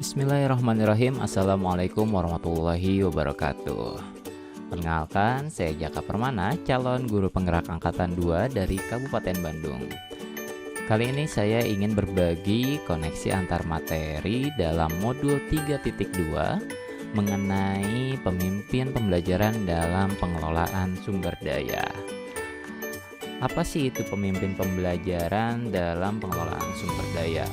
Bismillahirrahmanirrahim. Assalamualaikum warahmatullahi wabarakatuh. Perkenalkan, saya Jaka Permana, calon guru penggerak angkatan 2 dari Kabupaten Bandung. Kali ini saya ingin berbagi koneksi antar materi dalam modul 3.2 mengenai pemimpin pembelajaran dalam pengelolaan sumber daya. Apa sih itu pemimpin pembelajaran dalam pengelolaan sumber daya?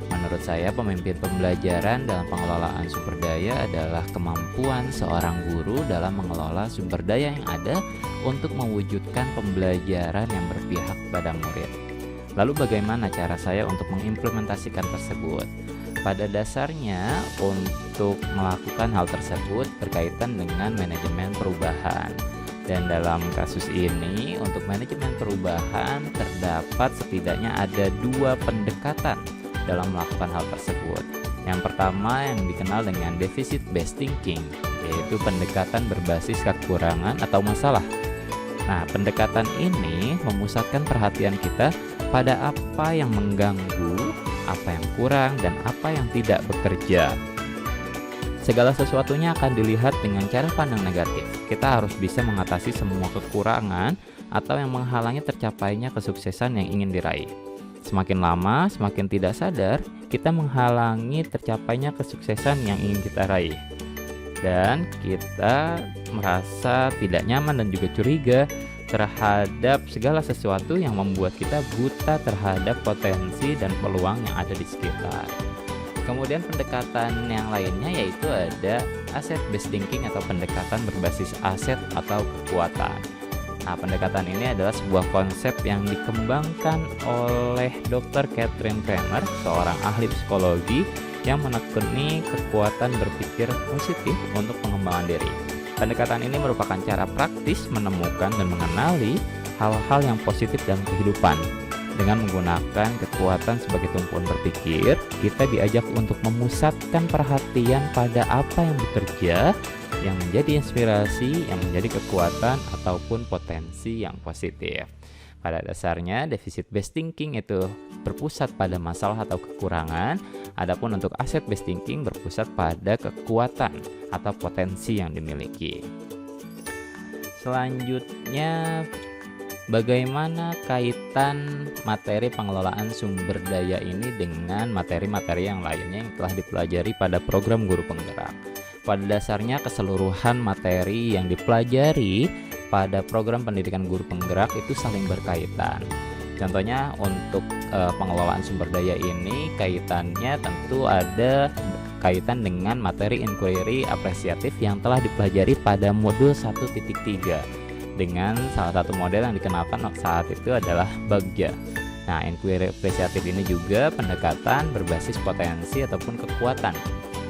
Menurut saya, pemimpin pembelajaran dalam pengelolaan sumber daya adalah kemampuan seorang guru dalam mengelola sumber daya yang ada untuk mewujudkan pembelajaran yang berpihak pada murid. Lalu bagaimana cara saya untuk mengimplementasikan tersebut? Pada dasarnya, untuk melakukan hal tersebut berkaitan dengan manajemen perubahan. Dan dalam kasus ini, untuk manajemen perubahan terdapat setidaknya ada 2 pendekatan dalam melakukan hal tersebut. Yang pertama yang dikenal dengan deficit based thinking, yaitu pendekatan berbasis kekurangan atau masalah. Nah, pendekatan ini memusatkan perhatian kita pada apa yang mengganggu, apa yang kurang, dan apa yang tidak bekerja. Segala sesuatunya akan dilihat dengan cara pandang negatif. Kita harus bisa mengatasi semua kekurangan atau yang menghalangi tercapainya kesuksesan yang ingin diraih. Semakin lama, semakin tidak sadar, kita menghalangi tercapainya kesuksesan yang ingin kita raih. Dan kita merasa tidak nyaman dan juga curiga terhadap segala sesuatu yang membuat kita buta terhadap potensi dan peluang yang ada di sekitar. Kemudian pendekatan yang lainnya yaitu ada asset based thinking atau pendekatan berbasis aset atau kekuatan. Nah, pendekatan ini adalah sebuah konsep yang dikembangkan oleh Dr. Catherine Kramer, seorang ahli psikologi yang menekuni kekuatan berpikir positif untuk pengembangan diri. Pendekatan ini merupakan cara praktis menemukan dan mengenali hal-hal yang positif dalam kehidupan. Dengan menggunakan kekuatan sebagai tumpuan berpikir, kita diajak untuk memusatkan perhatian pada apa yang bekerja, yang menjadi inspirasi, yang menjadi kekuatan ataupun potensi yang positif. Pada dasarnya, deficit based thinking itu berpusat pada masalah atau kekurangan, adapun untuk asset based thinking berpusat pada kekuatan atau potensi yang dimiliki. Selanjutnya, bagaimana kaitan materi pengelolaan sumber daya ini dengan materi-materi yang lainnya yang telah dipelajari pada program guru penggerak? Pada dasarnya, keseluruhan materi yang dipelajari pada program pendidikan guru penggerak itu saling berkaitan. Contohnya untuk pengelolaan sumber daya ini kaitannya tentu ada kaitan dengan materi inquiry apresiatif yang telah dipelajari pada modul 1.3 dengan salah satu model yang dikenalkan saat itu adalah Bagja. Nah, inquiry apresiatif ini juga pendekatan berbasis potensi ataupun kekuatan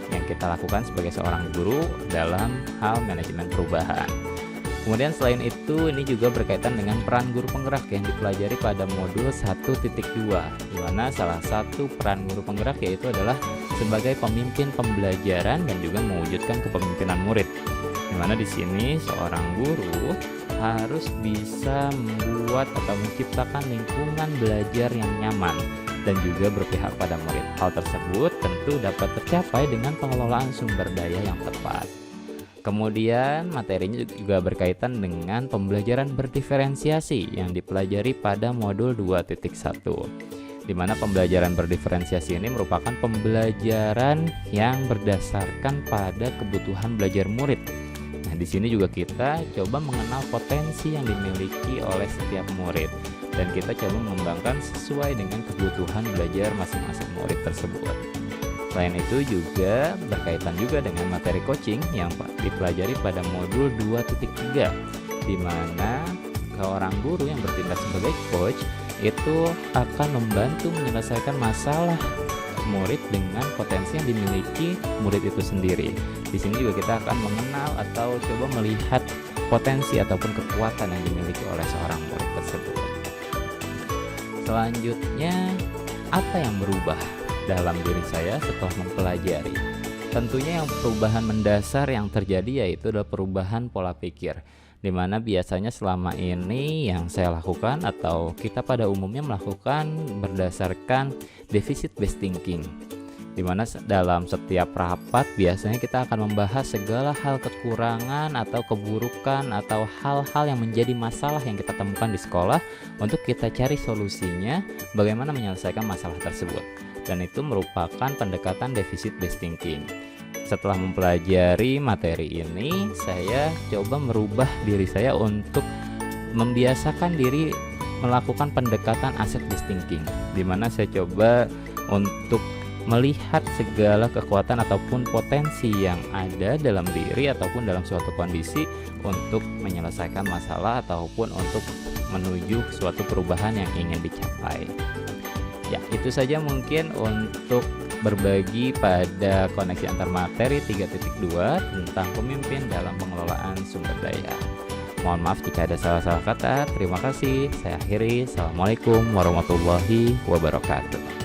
yang kita lakukan sebagai seorang guru dalam hal manajemen perubahan. Kemudian selain itu, ini juga berkaitan dengan peran guru penggerak yang dipelajari pada modul 1.2, di mana salah satu peran guru penggerak yaitu adalah sebagai pemimpin pembelajaran dan juga mewujudkan kepemimpinan murid. Di mana di sini seorang guru harus bisa membuat atau menciptakan lingkungan belajar yang nyaman dan juga berpihak pada murid. Hal tersebut tentu dapat tercapai dengan pengelolaan sumber daya yang tepat. Kemudian materinya juga berkaitan dengan pembelajaran berdiferensiasi yang dipelajari pada modul 2.1, di mana pembelajaran berdiferensiasi ini merupakan pembelajaran yang berdasarkan pada kebutuhan belajar murid. Nah, di sini juga kita coba mengenal potensi yang dimiliki oleh setiap murid dan kita coba mengembangkan sesuai dengan kebutuhan belajar masing-masing murid tersebut. Selain itu juga berkaitan juga dengan materi coaching yang dipelajari pada modul 2.3, di mana seorang guru yang bertindak sebagai coach itu akan membantu menyelesaikan masalah murid dengan potensi yang dimiliki murid itu sendiri. Di sini juga kita akan mengenal atau coba melihat potensi ataupun kekuatan yang dimiliki oleh seorang murid tersebut. Selanjutnya, apa yang berubah dalam diri saya setelah mempelajari? Tentunya yang perubahan mendasar yang terjadi yaitu adalah perubahan pola pikir, di mana biasanya selama ini yang saya lakukan atau kita pada umumnya melakukan berdasarkan deficit based thinking, di mana dalam setiap rapat biasanya kita akan membahas segala hal kekurangan atau keburukan atau hal-hal yang menjadi masalah yang kita temukan di sekolah untuk kita cari solusinya bagaimana menyelesaikan masalah tersebut. Dan itu merupakan pendekatan deficit based thinking. Setelah mempelajari materi ini, saya coba merubah diri saya untuk membiasakan diri melakukan pendekatan asset based thinking, di mana saya coba untuk melihat segala kekuatan ataupun potensi yang ada dalam diri ataupun dalam suatu kondisi untuk menyelesaikan masalah ataupun untuk menuju suatu perubahan yang ingin dicapai. Ya, itu saja mungkin untuk berbagi pada koneksi antar materi 3.2 tentang pemimpin dalam pengelolaan sumber daya. Mohon maaf jika ada salah-salah kata. Terima kasih. Saya akhiri. Assalamualaikum warahmatullahi wabarakatuh.